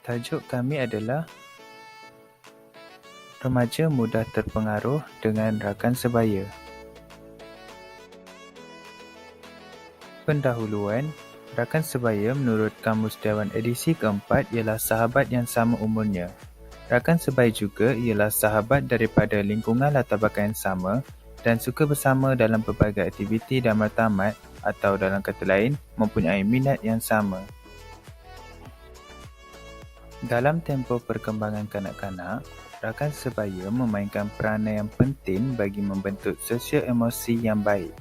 Tajuk kami adalah Remaja mudah terpengaruh dengan rakan sebaya. Pendahuluan, rakan sebaya menurut Kamus Dewan edisi keempat ialah sahabat yang sama umurnya. Rakan sebaya juga ialah sahabat daripada lingkungan latar belakang yang sama dan suka bersama dalam pelbagai aktiviti dan mertamat atau dalam kata lain, mempunyai minat yang sama. Dalam tempoh perkembangan kanak-kanak, rakan sebaya memainkan peranan yang penting bagi membentuk sosial emosi yang baik.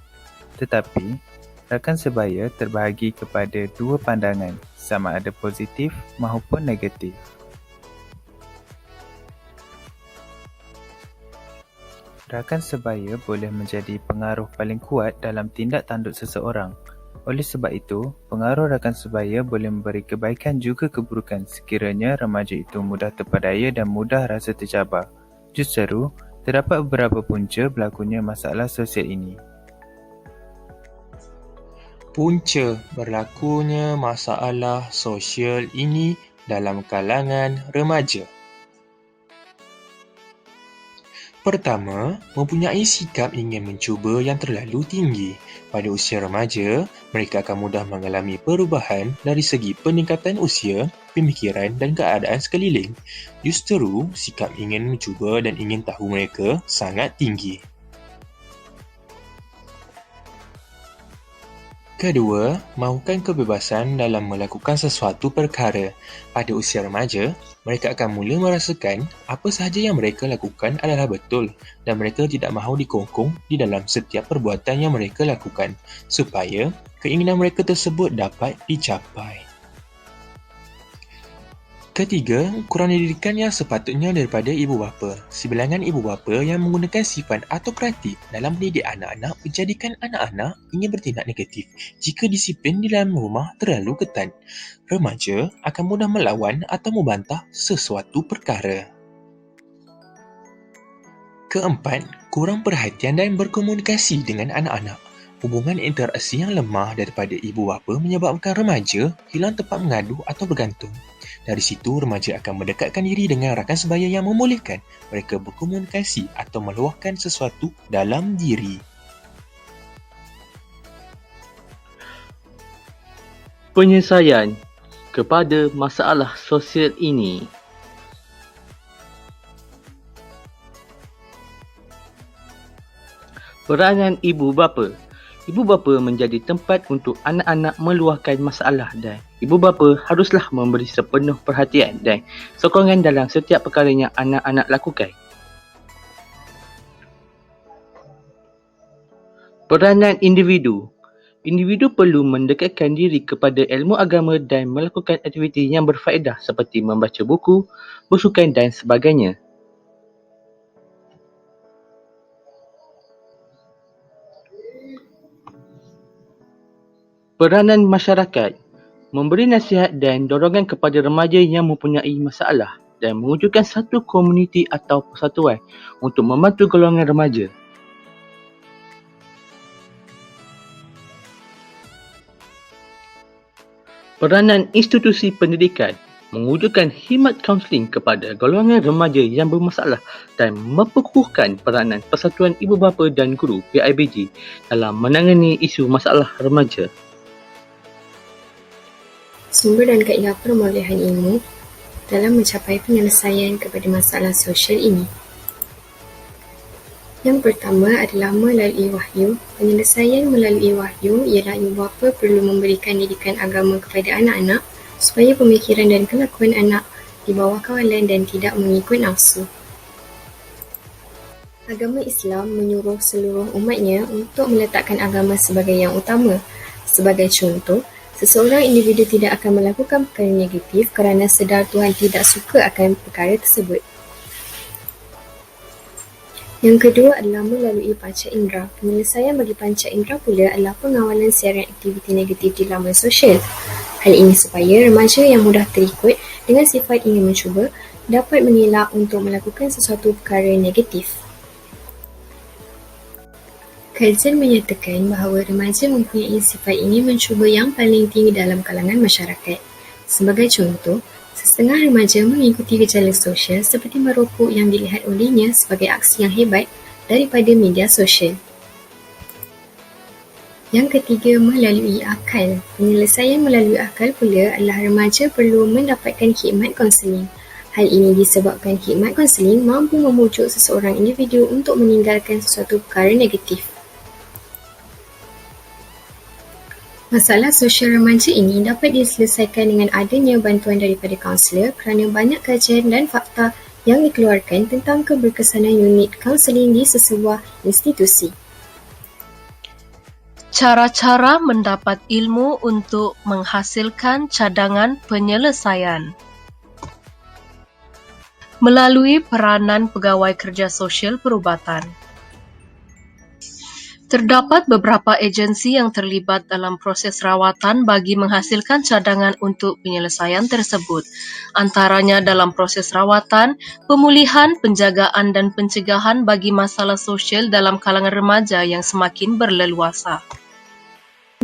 Tetapi, rakan sebaya terbahagi kepada dua pandangan, sama ada positif maupun negatif. Rakan sebaya boleh menjadi pengaruh paling kuat dalam tindak tanduk seseorang. Oleh sebab itu, pengaruh rakan sebaya boleh memberi kebaikan juga keburukan sekiranya remaja itu mudah terpedaya dan mudah rasa tercabar. Justeru, terdapat beberapa punca berlakunya masalah sosial ini. Punca berlakunya masalah sosial ini dalam kalangan remaja. Pertama, mempunyai sikap ingin mencuba yang terlalu tinggi. Pada usia remaja, mereka akan mudah mengalami perubahan dari segi peningkatan usia, pemikiran dan keadaan sekeliling. Justeru, sikap ingin mencuba dan ingin tahu mereka sangat tinggi. Kedua, mahukan kebebasan dalam melakukan sesuatu perkara. Pada usia remaja, mereka akan mula merasakan apa sahaja yang mereka lakukan adalah betul dan mereka tidak mahu dikongkong di dalam setiap perbuatan yang mereka lakukan supaya keinginan mereka tersebut dapat dicapai. Ketiga, kurang didikan yang sepatutnya daripada ibu bapa. Sebilangan ibu bapa yang menggunakan sifat autokratik dalam mendidik anak-anak menjadikan anak-anak ingin bertindak negatif jika disiplin di dalam rumah terlalu ketat. Remaja akan mudah melawan atau membantah sesuatu perkara. Keempat, kurang perhatian dan berkomunikasi dengan anak-anak. Hubungan interaksi yang lemah daripada ibu bapa menyebabkan remaja hilang tempat mengadu atau bergantung. Dari situ, remaja akan mendekatkan diri dengan rakan sebaya yang membolehkan mereka berkomunikasi atau meluahkan sesuatu dalam diri. Penyelesaian kepada masalah sosial ini. Peranan ibu bapa. Ibu bapa menjadi tempat untuk anak-anak meluahkan masalah dan ibu bapa haruslah memberi sepenuh perhatian dan sokongan dalam setiap perkara yang anak-anak lakukan. Peranan individu. Individu perlu mendekatkan diri kepada ilmu agama dan melakukan aktiviti yang berfaedah seperti membaca buku, bersukan dan sebagainya. Peranan masyarakat. Memberi nasihat dan dorongan kepada remaja yang mempunyai masalah dan mewujudkan satu komuniti atau persatuan untuk membantu golongan remaja. Peranan institusi pendidikan. Mewujudkan khidmat kaunseling kepada golongan remaja yang bermasalah dan memperkukuhkan peranan Persatuan Ibu Bapa dan Guru PIBG dalam menangani isu masalah remaja. Sumber dan kaedah perolehan ilmu dalam mencapai penyelesaian kepada masalah sosial ini. Yang pertama adalah melalui wahyu. Penyelesaian melalui wahyu ialah ibu bapa perlu memberikan didikan agama kepada anak-anak supaya pemikiran dan kelakuan anak di bawah kawalan dan tidak mengikut nafsu. Agama Islam menyuruh seluruh umatnya untuk meletakkan agama sebagai yang utama. Sebagai contoh, seseorang individu tidak akan melakukan perkara negatif kerana sedar Tuhan tidak suka akan perkara tersebut. Yang kedua adalah melalui panca indera. Penyelesaian bagi panca indera pula adalah pengawalan siaran aktiviti negatif di laman sosial. Hal ini supaya remaja yang mudah terikut dengan sifat ingin mencuba dapat mengelak untuk melakukan sesuatu perkara negatif. Kajian menyatakan bahawa remaja mempunyai sifat ingin mencuba yang paling tinggi dalam kalangan masyarakat. Sebagai contoh, Setengah remaja mengikuti gejala sosial seperti merokok yang dilihat olehnya sebagai aksi yang hebat daripada media sosial. Yang ketiga, melalui akal. Penyelesaian melalui akal pula adalah remaja perlu mendapatkan khidmat kaunseling. Hal ini disebabkan khidmat kaunseling mampu memujuk seseorang individu untuk meninggalkan sesuatu perkara negatif. Masalah sosial remaja ini dapat diselesaikan dengan adanya bantuan daripada kaunselor kerana banyak kajian dan fakta yang dikeluarkan tentang keberkesanan unit kaunseling di sesebuah institusi. Cara-cara mendapat ilmu untuk menghasilkan cadangan penyelesaian. Melalui peranan pegawai kerja sosial perubatan. Terdapat beberapa agensi yang terlibat dalam proses rawatan bagi menghasilkan cadangan untuk penyelesaian tersebut. Antaranya dalam proses rawatan, pemulihan, penjagaan dan pencegahan bagi masalah sosial dalam kalangan remaja yang semakin berleluasa.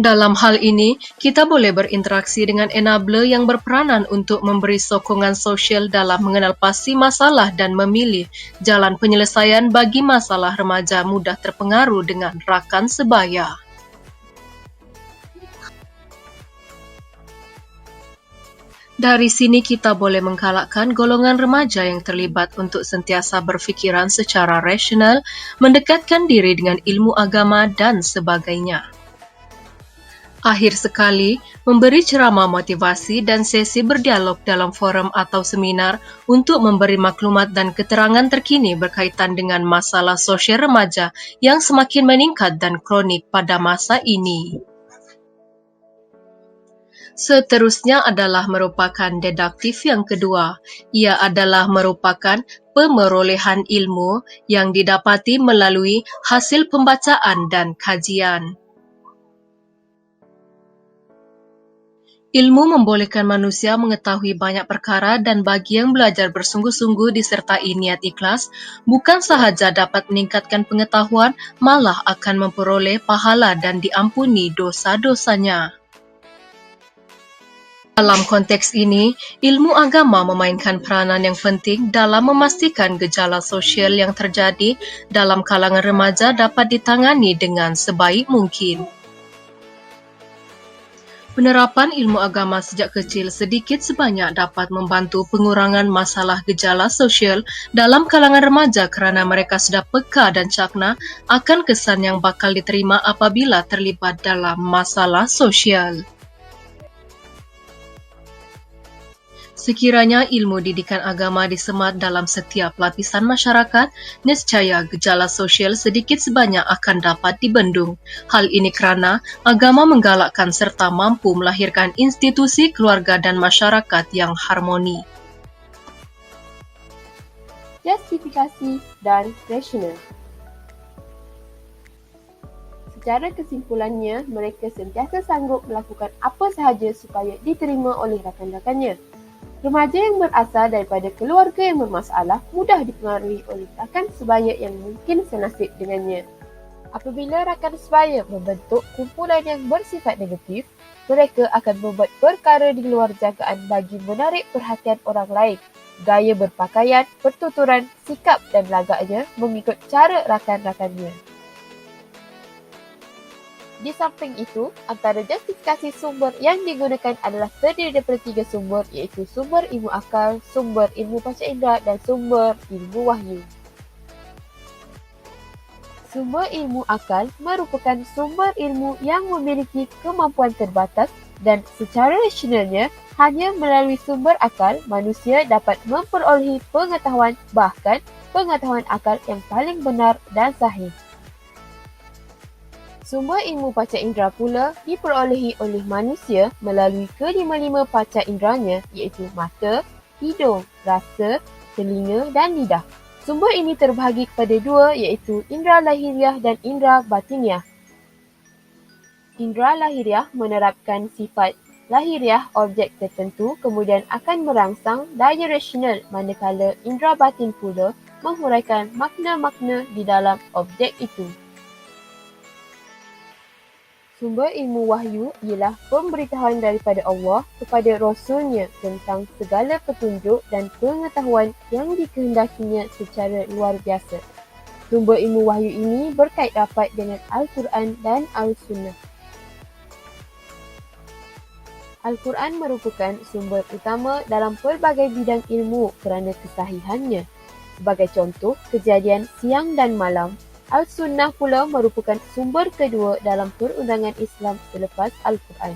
Dalam hal ini, kita boleh berinteraksi dengan enabler yang berperanan untuk memberi sokongan sosial dalam mengenal pasti masalah dan memilih jalan penyelesaian bagi masalah remaja mudah terpengaruh dengan rakan sebaya. Dari sini kita boleh menggalakkan golongan remaja yang terlibat untuk sentiasa berfikiran secara rasional, mendekatkan diri dengan ilmu agama dan sebagainya. Akhir sekali, memberi ceramah motivasi dan sesi berdialog dalam forum atau seminar untuk memberi maklumat dan keterangan terkini berkaitan dengan masalah sosial remaja yang semakin meningkat dan kronik pada masa ini. Seterusnya adalah merupakan deduktif yang kedua. Ia adalah merupakan pemerolehan ilmu yang didapati melalui hasil pembacaan dan kajian. Ilmu membolehkan manusia mengetahui banyak perkara dan bagi yang belajar bersungguh-sungguh disertai niat ikhlas, bukan sahaja dapat meningkatkan pengetahuan, malah akan memperoleh pahala dan diampuni dosa-dosanya. Dalam konteks ini, ilmu agama memainkan peranan yang penting dalam memastikan gejala sosial yang terjadi dalam kalangan remaja dapat ditangani dengan sebaik mungkin. Penerapan ilmu agama sejak kecil sedikit sebanyak dapat membantu pengurangan masalah gejala sosial dalam kalangan remaja kerana mereka sudah peka dan cakna akan kesan yang bakal diterima apabila terlibat dalam masalah sosial. Sekiranya ilmu didikan agama disemat dalam setiap lapisan masyarakat, nescaya gejala sosial sedikit sebanyak akan dapat dibendung. Hal ini kerana agama menggalakkan serta mampu melahirkan institusi keluarga dan masyarakat yang harmoni. Justifikasi dan rasional. Secara kesimpulannya, mereka sentiasa sanggup melakukan apa sahaja supaya diterima oleh rakan-rakannya. Remaja yang berasal daripada keluarga yang bermasalah mudah dipengaruhi oleh rakan sebaya yang mungkin senasib dengannya. Apabila rakan sebaya membentuk kumpulan yang bersifat negatif, mereka akan membuat perkara di luar jangkaan bagi menarik perhatian orang lain. Gaya berpakaian, pertuturan, sikap dan lagaknya mengikut cara rakan-rakannya. Di samping itu, antara justifikasi sumber yang digunakan adalah terdiri daripada 3 sumber iaitu sumber ilmu akal, sumber ilmu panca indera dan sumber ilmu wahyu. Sumber ilmu akal merupakan sumber ilmu yang memiliki kemampuan terbatas dan secara rasionalnya hanya melalui sumber akal manusia dapat memperolehi pengetahuan, bahkan pengetahuan akal yang paling benar dan sahih. Sumber ilmu panca indera pula diperolehi oleh manusia melalui kelima-lima panca inderanya iaitu mata, hidung, rasa, telinga dan lidah. Sumber ini terbahagi kepada 2 iaitu indera lahiriah dan indera batiniah. Indera lahiriah menerapkan sifat lahiriah objek tertentu kemudian akan merangsang daya rasional manakala indera batin pula menghuraikan makna-makna di dalam objek itu. Sumber ilmu wahyu ialah pemberitahuan daripada Allah kepada Rasul-Nya tentang segala petunjuk dan pengetahuan yang dikehendakinya secara luar biasa. Sumber ilmu wahyu ini berkait rapat dengan Al-Quran dan Al-Sunnah. Al-Quran merupakan sumber utama dalam pelbagai bidang ilmu kerana kesahihannya. Sebagai contoh, kejadian siang dan malam, Al-Sunnah pula merupakan sumber kedua dalam perundangan Islam selepas Al-Quran.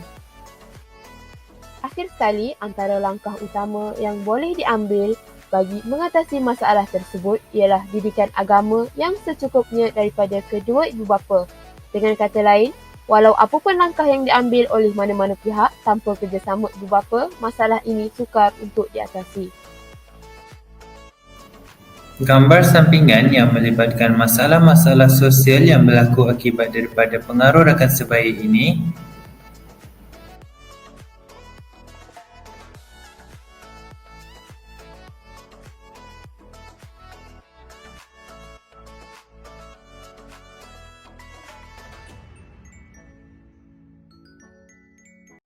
Akhir sekali, antara langkah utama yang boleh diambil bagi mengatasi masalah tersebut ialah didikan agama yang secukupnya daripada kedua ibu bapa. Dengan kata lain, walau apapun langkah yang diambil oleh mana-mana pihak tanpa kerjasama ibu bapa, masalah ini sukar untuk diatasi. Gambar sampingan yang melibatkan masalah-masalah sosial yang berlaku akibat daripada pengaruh rakan sebaya ini